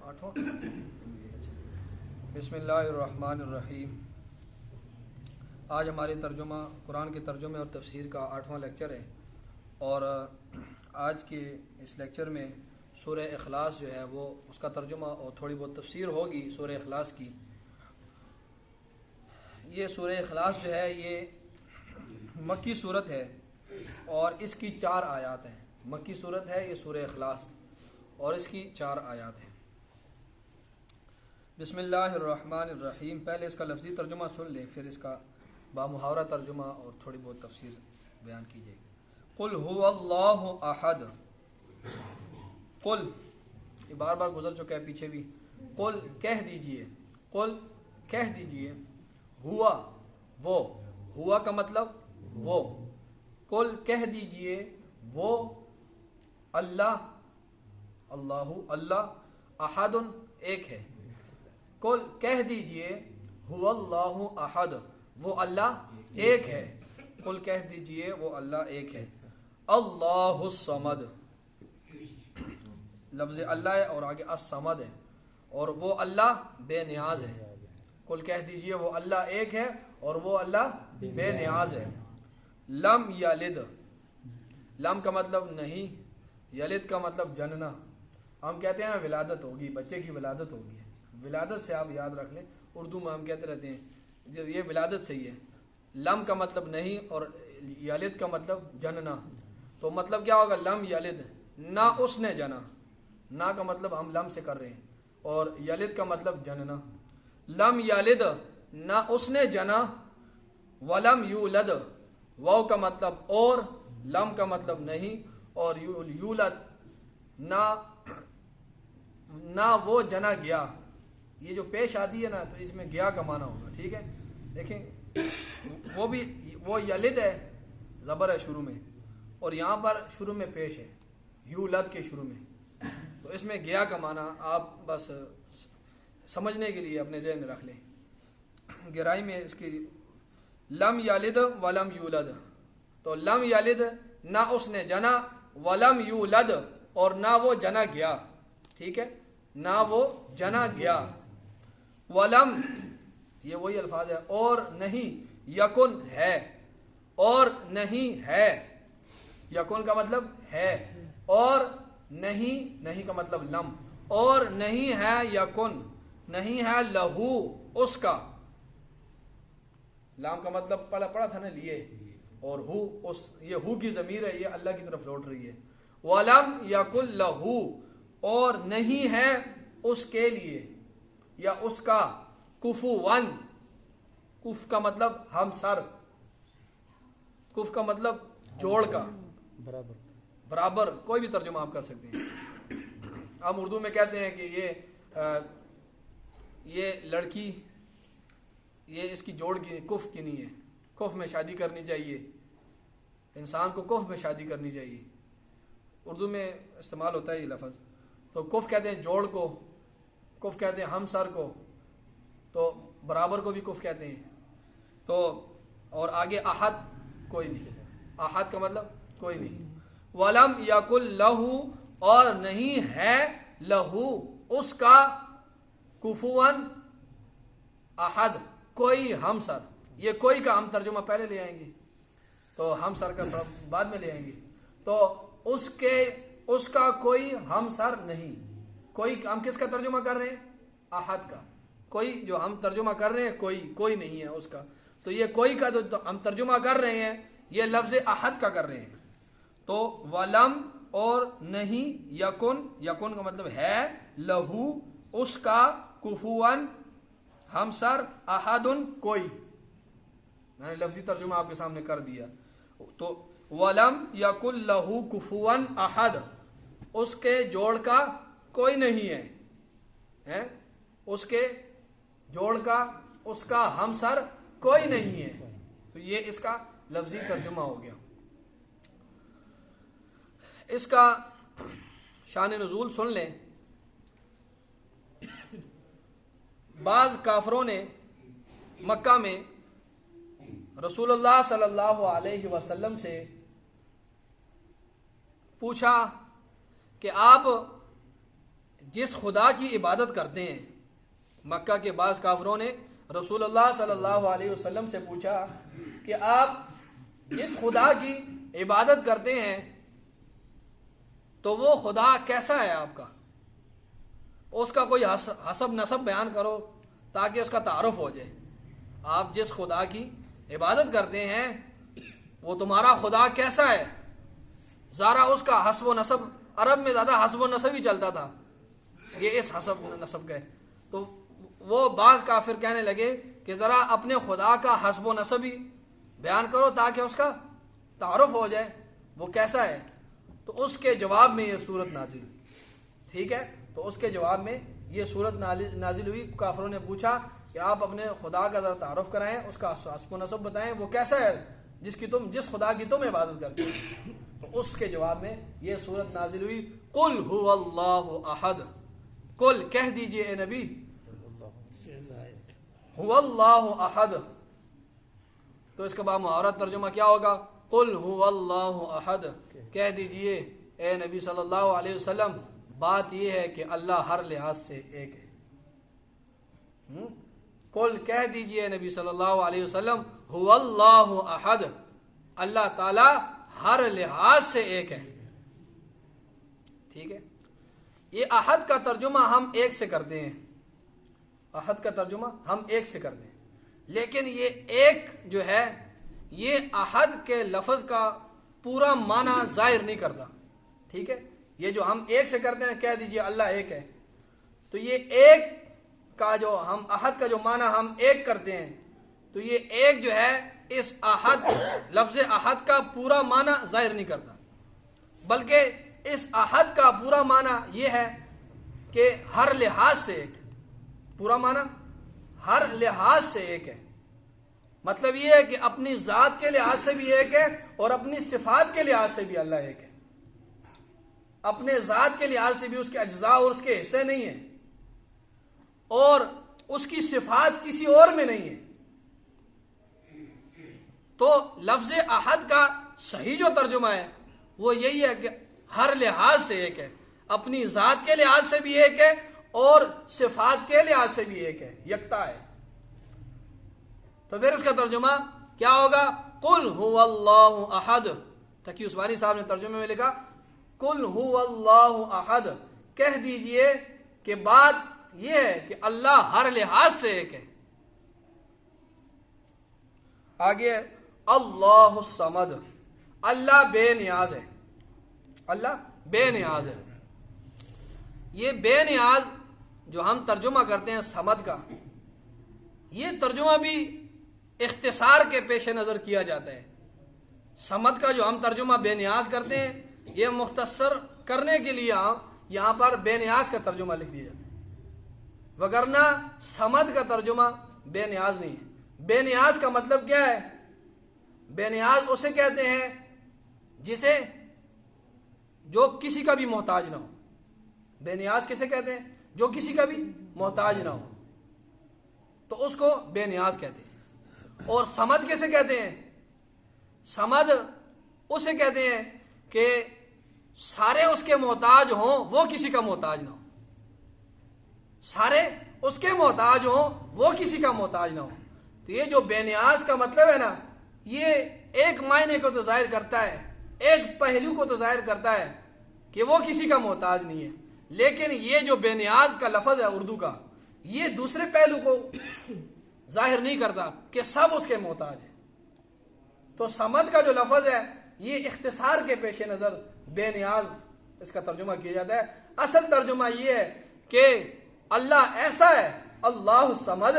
آٹھواں بسم اللہ الرحمن الرحیم۔ آج ہماری قرآن کے ترجمے اور تفسیر کا 8واں لیکچر ہے، اور آج کے اس لیکچر میں سورہ اخلاص جو ہے وہ اس کا ترجمہ اور تھوڑی بہت تفسیر ہوگی سورہ اخلاص کی۔ یہ سورہ اخلاص جو ہے یہ مکی صورت ہے اور اس کی 4 آیات ہیں۔ مکی صورت ہے یہ سورہ اخلاص اور اس کی 4 آیات ہیں۔ بسم اللہ الرحمن الرحیم۔ پہلے اس کا لفظی ترجمہ سن لیں، پھر اس کا بامحاورہ ترجمہ اور تھوڑی بہت تفسیر بیان کی جائے گی۔ قل هو اللہ احد۔ قل یہ بار بار گزر چکا ہے پیچھے بھی۔ قل کہہ دیجئے، قل کہہ دیجئے، ہوا وہ، ہوا کا مطلب وہ، قل کہہ دیجئے وہ اللہ، اللہ اللہ، احد ایک ہے۔ قل کہہ دیجئے هو اللہ احد، وہ اللہ ایک ہے۔ قل کہہ دیجئے وہ اللہ ایک ہے۔ اللہ الصمد، لفظ اللہ ہے اور آگے الصمد ہے، اور وہ اللہ بے نیاز ہے۔ قل کہہ دیجئے وہ اللہ ایک ہے اور وہ اللہ بے نیاز ہے۔ لم یلد، لم کا مطلب نہیں، یلد کا مطلب جننا۔ ہم کہتے ہیں ولادت ہوگی، بچے کی ولادت ہوگی، ولادت سے آپ یاد رکھ لیں، اردو میں ہم کہتے رہتے ہیں یہ ولادت صحیح ہے۔ لم کا مطلب نہیں اور یلد کا مطلب جننا، تو مطلب کیا ہوگا؟ لم یلد، نہ اس نے جنا، نہ کا مطلب ہم لم سے کر رہے ہیں، اور یلد کا مطلب جننا۔ لم یلد، نہ اس نے جنا، ولم یولد، واو کا مطلب اور، لم کا مطلب نہیں، اور یولد نہ وہ جنا گیا۔ یہ جو پیش آتی ہے نا تو اس میں گیا کا معنی ہوگا، ٹھیک ہے۔ دیکھیں وہ یلد ہے، زبر ہے شروع میں، اور یہاں پر شروع میں پیش ہے یولد کے شروع میں، تو اس میں گیا کا معنی آپ بس سمجھنے کے لیے اپنے ذہن میں رکھ لیں۔ گہرائی میں اس کی لم یلد ولم یولد، تو لم یلد نہ اس نے جنا، ولم یولد اور نہ وہ جنا گیا، ٹھیک ہے، نہ وہ جنا گیا۔ ولم یہ وہی الفاظ ہے، اور نہیں، یکن ہے، اور نہیں ہے، یکن کا مطلب ہے، اور نہیں، نہیں کا مطلب لم، اور نہیں ہے یکن، نہیں ہے لہو اس کا، لام کا مطلب پڑھا تھا نا لیے، اور ہو اس، یہ ہو کی ضمیر ہے، یہ اللہ کی طرف لوٹ رہی ہے۔ ولم یکن لہو، اور نہیں ہے اس کے لیے یا اس کا، کفوان، کف کا مطلب ہم سر، کف کا مطلب جوڑ کا، برابر، کوئی بھی ترجمہ آپ کر سکتے ہیں۔ ہم اردو میں کہتے ہیں کہ یہ لڑکی، یہ اس کی جوڑ کی کف کی نہیں ہے، کف میں شادی کرنی چاہیے، انسان کو کف میں شادی کرنی چاہیے، اردو میں استعمال ہوتا ہے یہ لفظ۔ تو کف کہتے ہیں جوڑ کو، کف کہتے ہیں ہم سر کو، تو برابر کو بھی کف کہتے ہیں۔ تو اور آگے احد کوئی نہیں، احد کا مطلب کوئی نہیں۔ ولم یکن لہو، اور نہیں ہے لہو اس کا، کفوان احد کوئی ہم سر۔ یہ کوئی کا ہم ترجمہ پہلے لے آئیں گے، تو ہم سر کا بعد میں لے آئیں گے۔ تو اس کا کوئی ہم سر نہیں، کوئی ہم کس کا ترجمہ کر رہے ہیں؟ احد کا۔ کوئی جو ہم ترجمہ کر رہے ہیں کوئی نہیں ہے اس کا، تو یہ کوئی کا جو ہم ترجمہ کر رہے ہیں یہ لفظ احد کا کر رہے ہیں۔ تو ولم اور نہیں، یکن، یکن کا مطلب ہے، لہو اس کا، کفوان ہمسر، احدن کوئی، میں نے لفظی ترجمہ آپ کے سامنے کر دیا۔ تو ولم یکن لہو کفوان احد، اس کے جوڑ کا کوئی نہیں ہے، اس کے جوڑ کا، اس کا ہمسر کوئی نہیں ہے، تو یہ اس کا لفظی ترجمہ ہو گیا۔ اس کا شان نزول سن لیں۔ بعض کافروں نے مکہ میں رسول اللہ صلی اللہ علیہ وسلم سے پوچھا کہ آپ جس خدا کی عبادت کرتے ہیں. مکہ کے بعض کافروں نے رسول اللہ صلی اللہ علیہ وسلم سے پوچھا کہ آپ جس خدا کی عبادت کرتے ہیں تو وہ خدا کیسا ہے آپ کا؟ اس کا کوئی حسب نسب بیان کرو تاکہ اس کا تعارف ہو جائے. آپ جس خدا کی عبادت کرتے ہیں وہ تمہارا خدا کیسا ہے؟ ذرا اس کا حسب و نسب، عرب میں زیادہ حسب و نسب ہی چلتا تھا، یہ اس حسب نسب کا ہے. تو وہ بعض کافر کہنے لگے کہ ذرا اپنے خدا کا حسب و نسب ہی بیان کرو تاکہ اس کا تعارف ہو جائے وہ کیسا ہے. تو اس کے جواب میں یہ صورت نازل ہوئی. ٹھیک ہے، تو اس کے جواب میں یہ صورت نازل ہوئی. کافروں نے پوچھا کہ آپ اپنے خدا کا ذرا تعارف کرائیں، اس کا حسب و نسب بتائیں، وہ کیسا ہے جس خدا کی تم عبادت کرتے ہو. تو اس کے جواب میں یہ صورت نازل ہوئی، قل هو اللہ احد. قل کہہ دیجئے اے نبی، هو اللہ احد. تو اس کا با محاورت ترجمہ کیا ہوگا؟ قل هو اللہ احد. کہہ دیجئے اے نبی صلی اللہ علیہ وسلم، بات یہ ہے کہ اللہ ہر لحاظ سے ایک ہے. قل کہہ دیجئے نبی صلی اللہ علیہ وسلم، هو اللہ احد، اللہ تعالی ہر لحاظ سے ایک ہے. ٹھیک ہے، یہ احد کا ترجمہ ہم ایک سے کرتے ہیں. احد کا ترجمہ ہم ایک سے کرتے ہیں، لیکن یہ ایک جو ہے یہ احد کے لفظ کا پورا معنی ظاہر نہیں کرتا. ٹھیک ہے، یہ جو ہم ایک سے کرتے ہیں، کہہ دیجئے اللہ ایک ہے، تو یہ ایک کا جو ہم احد کا جو معنی ہم ایک کرتے ہیں، تو یہ ایک جو ہے اس احد لفظ احد کا پورا معنی ظاہر نہیں کرتا، بلکہ اس احد کا پورا معنی یہ ہے کہ ہر لحاظ سے ایک. پورا معنی ہر لحاظ سے ایک ہے. مطلب یہ ہے کہ اپنی ذات کے لحاظ سے بھی ایک ہے اور اپنی صفات کے لحاظ سے بھی اللہ ایک ہے. اپنے ذات کے لحاظ سے بھی اس کے اجزاء اور اس کے حصے نہیں ہیں، اور اس کی صفات کسی اور میں نہیں ہے. تو لفظ احد کا صحیح جو ترجمہ ہے وہ یہی ہے کہ ہر لحاظ سے ایک ہے، اپنی ذات کے لحاظ سے بھی ایک ہے اور صفات کے لحاظ سے بھی ایک ہے، یکتا ہے. تو پھر اس کا ترجمہ کیا ہوگا؟ قل هو اللہ احد. تقی عثمانی صاحب نے ترجمے میں لکھا قل هو اللہ احد. کہہ دیجئے کہ بات یہ ہے کہ اللہ ہر لحاظ سے ایک ہے. آگے اللہ الصمد، اللہ بے نیاز ہے. اللہ بے نیاز ہے. یہ بے نیاز جو ہم ترجمہ کرتے ہیں صمد کا، یہ ترجمہ بھی اختصار کے پیش نظر کیا جاتا ہے. صمد کا جو ہم ترجمہ بے نیاز کرتے ہیں، یہ مختصر کرنے کے لیے یہاں پر بے نیاز کا ترجمہ لکھ دیا جاتا ہے، وگرنہ صمد کا ترجمہ بے نیاز نہیں ہے. بے نیاز کا مطلب کیا ہے؟ بے نیاز اسے کہتے ہیں جسے جو کسی کا بھی محتاج نہ ہو. بے نیاز کسے کہتے ہیں؟ جو کسی کا بھی محتاج نہ ہو، تو اس کو بے نیاز کہتے ہیں. اور صمد کسے کہتے ہیں؟ صمد اسے کہتے ہیں کہ سارے اس کے محتاج ہوں، وہ کسی کا محتاج نہ ہو. سارے اس کے محتاج ہوں، وہ کسی کا محتاج نہ ہو. تو یہ جو بے نیاز کا مطلب ہے نا، یہ ایک معنی کو تو ظاہر کرتا ہے، ایک پہلو کو تو ظاہر کرتا ہے کہ وہ کسی کا محتاج نہیں ہے. لیکن یہ جو بے نیاز کا لفظ ہے اردو کا، یہ دوسرے پہلو کو ظاہر نہیں کرتا کہ سب اس کے محتاج ہیں. تو صمد کا جو لفظ ہے یہ اختصار کے پیش نظر بے نیاز اس کا ترجمہ کیا جاتا ہے. اصل ترجمہ یہ ہے کہ اللہ ایسا ہے، اللہ صمد،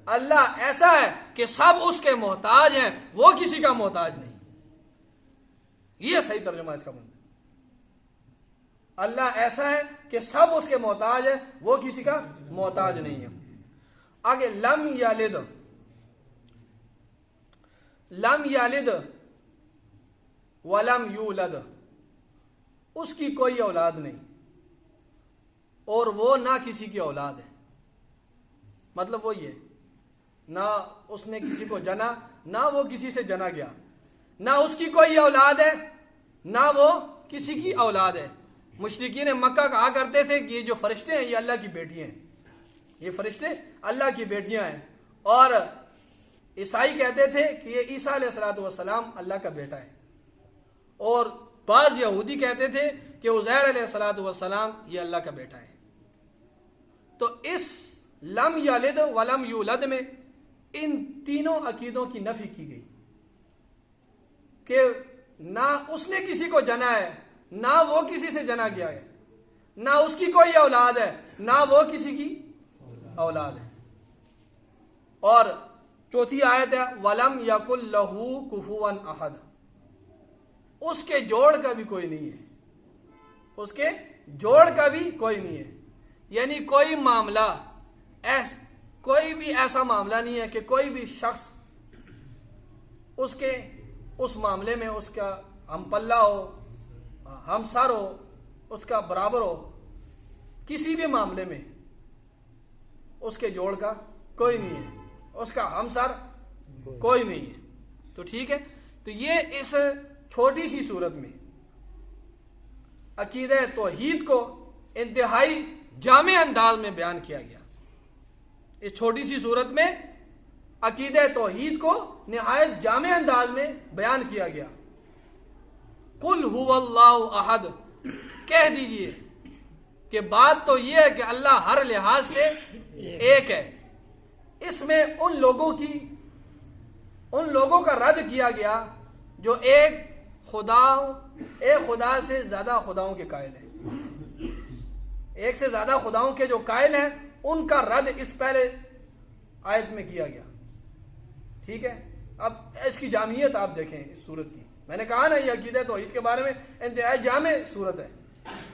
اللہ ایسا ہے کہ سب اس کے محتاج ہیں، وہ کسی کا محتاج نہیں. یہ صحیح ترجمہ اس کا مطلب. اللہ ایسا ہے کہ سب اس کے محتاج ہیں، وہ کسی کا محتاج نہیں ہے. آگے لم یلد، لم یلد ولم یولد، اس کی کوئی اولاد نہیں اور وہ نہ کسی کی اولاد ہے. مطلب وہ یہ، نہ اس نے کسی کو جنا، نہ وہ کسی سے جنا گیا، نہ اس کی کوئی اولاد ہے، نہ وہ کسی کی اولاد ہے. مشرکین مکہ کہا کرتے تھے کہ یہ جو فرشتے ہیں یہ اللہ کی بیٹیاں ہیں، یہ فرشتے اللہ کی بیٹیاں ہیں، اور عیسائی کہتے تھے کہ یہ عیسیٰ علیہ الصلوۃ والسلام اللہ کا بیٹا ہے، اور بعض یہودی کہتے تھے کہ عزیر علیہ الصلوۃ والسلام یہ اللہ کا بیٹا ہے۔ تو اس لم یلد ولم یولد میں ان تینوں عقیدوں کی نفی کی گئی کہ نہ اس نے کسی کو جنا ہے، نہ وہ کسی سے جنا گیا ہے، نہ اس کی کوئی اولاد ہے، نہ وہ کسی کی اولاد ہے۔ اور چوتھی آیت ہے وَلَمْ يَكُنْ لَهُ كُفُوًا أَحَدٌ، اس کے جوڑ کا بھی کوئی نہیں ہے، اس کے جوڑ کا بھی کوئی نہیں ہے، یعنی کوئی معاملہ کوئی بھی ایسا معاملہ نہیں ہے کہ کوئی بھی شخص اس معاملے میں اس کا ہم پلہ ہو، ہم سر ہو، اس کا برابر ہو، کسی بھی معاملے میں اس کے جوڑ کا کوئی نہیں ہے، اس کا ہم سر کوئی نہیں ہے۔ تو ٹھیک ہے، تو یہ اس چھوٹی سی صورت میں عقیدہ توحید کو انتہائی جامع انداز میں بیان کیا گیا۔ اس چھوٹی سی صورت میں عقیدہ توحید کو نہایت جامع انداز میں بیان کیا گیا۔ قل هو اللہ احد، کہہ دیجئے کہ بات تو یہ ہے کہ اللہ ہر لحاظ سے ایک ہے۔ اس میں ان لوگوں کا رد کیا گیا جو ایک خدا سے زیادہ خداؤں کے قائل ہیں، ایک سے زیادہ خداؤں کے جو قائل ہیں ان کا رد اس پہلے آیت میں کیا گیا۔ ٹھیک ہے، اب اس کی جامعیت آپ دیکھیں اس صورت کی، میں نے کہا نا یہ عقیدہ توحید کے بارے میں انتہائی جامع صورت ہے۔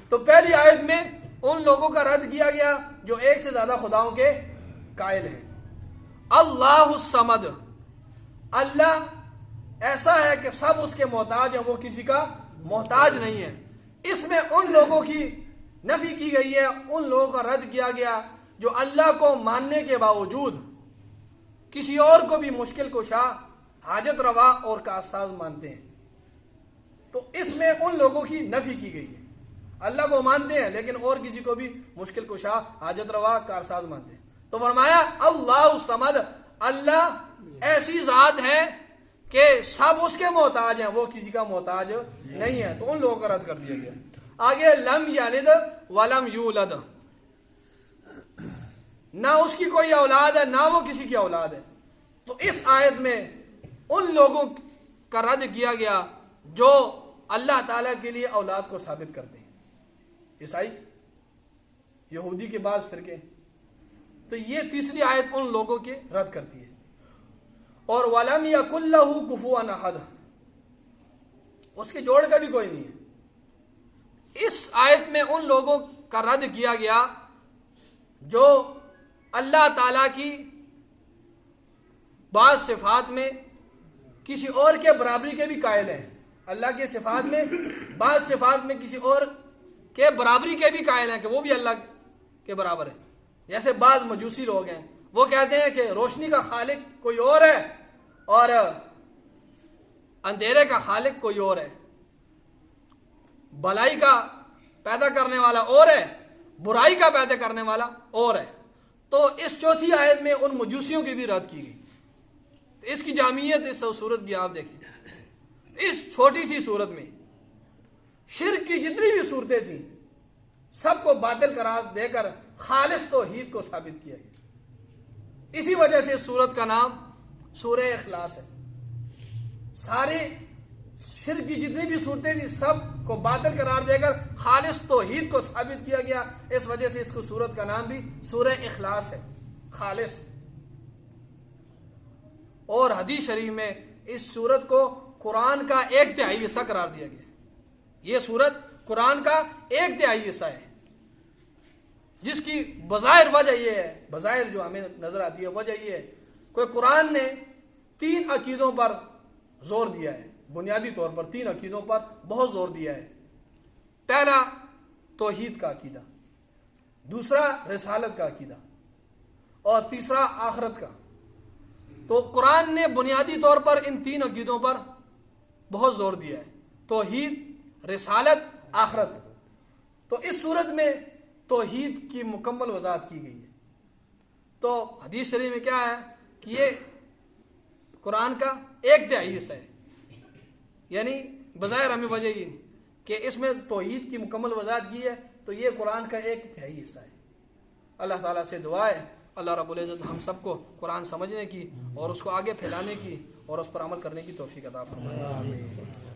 تو پہلی آیت میں ان لوگوں کا رد کیا گیا جو ایک سے زیادہ خداؤں کے قائل ہیں۔ اللہ الصمد، اللہ ایسا ہے کہ سب اس کے محتاج ہیں، وہ کسی کا محتاج نہیں ہے۔ اس میں ان لوگوں کی نفی کی گئی ہے، ان لوگوں کا رد کیا گیا جو اللہ کو ماننے کے باوجود کسی اور کو بھی مشکل کشا، حاجت روا اور کارساز مانتے ہیں۔ تو اس میں ان لوگوں کی نفی کی گئی ہے، اللہ کو مانتے ہیں لیکن اور کسی کو بھی مشکل کشا، حاجت روا، کارساز مانتے ہیں۔ تو فرمایا اللہ الصمد، اللہ ایسی ذات ہے کہ سب اس کے محتاج ہیں، وہ کسی کا محتاج نہیں ہے۔ تو ان لوگوں کا رد کر دیا گیا۔ آگے لم یلد ولم یولد، نہ اس کی کوئی اولاد ہے نہ وہ کسی کی اولاد ہے۔ تو اس آیت میں ان لوگوں کا رد کیا گیا جو اللہ تعالیٰ کے لیے اولاد کو ثابت کرتے ہیں، عیسائی، یہودی کے بعض فرقے۔ تو یہ تیسری آیت ان لوگوں کے رد کرتی ہے۔ اور وَلَمْ يَكُنْ لَهُ كُفُوًا أَحَدٌ، اس کے جوڑ کا بھی کوئی نہیں ہے۔ اس آیت میں ان لوگوں کا رد کیا گیا جو اللہ تعالیٰ کی بعض صفات میں کسی اور کے برابری کے بھی قائل ہیں، اللہ کے صفات میں بعض صفات میں کسی اور کے برابری کے بھی قائل ہیں کہ وہ بھی اللہ کے برابر ہیں۔ جیسے بعض مجوسی لوگ ہیں، وہ کہتے ہیں کہ روشنی کا خالق کوئی اور ہے اور اندھیرے کا خالق کوئی اور ہے، بھلائی کا پیدا کرنے والا اور ہے، برائی کا پیدا کرنے والا اور ہے۔ تو اس چوتھی آیت میں ان مجوسیوں کی بھی رد کی گئی۔ تو اس کی جامعیت اس صورت کی آپ دیکھیں، اس چھوٹی سی صورت میں شرک کی جتنی بھی صورتیں تھیں سب کو باطل قرار دے کر خالص توحید کو ثابت کیا گیا۔ اسی وجہ سے اس صورت کا نام سورہ اخلاص ہے۔ سارے شرک کی جتنی بھی صورتیں تھیں سب کو باطل قرار دے کر خالص توحید کو ثابت کیا گیا، اس وجہ سے اس کو صورت کا نام بھی سورہ اخلاص ہے، خالص۔ اور حدیث شریف میں اس صورت کو قرآن کا 1/3 حصہ قرار دیا گیا۔ یہ صورت قرآن کا 1/3 حصہ ہے، جس کی بظاہر وجہ یہ ہے، بظاہر جو ہمیں نظر آتی ہے وجہ یہ ہے کہ قرآن نے 3 عقیدوں پر زور دیا ہے، بنیادی طور پر 3 عقیدوں پر بہت زور دیا ہے۔ پہلا توحید کا عقیدہ، دوسرا رسالت کا عقیدہ، اور تیسرا آخرت کا۔ تو قرآن نے بنیادی طور پر ان 3 عقیدوں پر بہت زور دیا ہے، توحید، رسالت، آخرت۔ صورت میں توحید کی مکمل وضاحت کی گئی ہے۔ تو حدیث شریف میں کیا ہے کہ یہ قرآن کا 1/3 حصہ ہے، یعنی بظاہر ہمیں وجہ یہ کہ اس میں توحید کی مکمل وضاحت کی ہے، تو یہ قرآن کا 1/3 حصہ ہے۔ اللہ تعالیٰ سے دعا ہے اللہ رب العزت ہم سب کو قرآن سمجھنے کی اور اس کو آگے پھیلانے کی اور اس پر عمل کرنے کی توفیق عطا فرمائے۔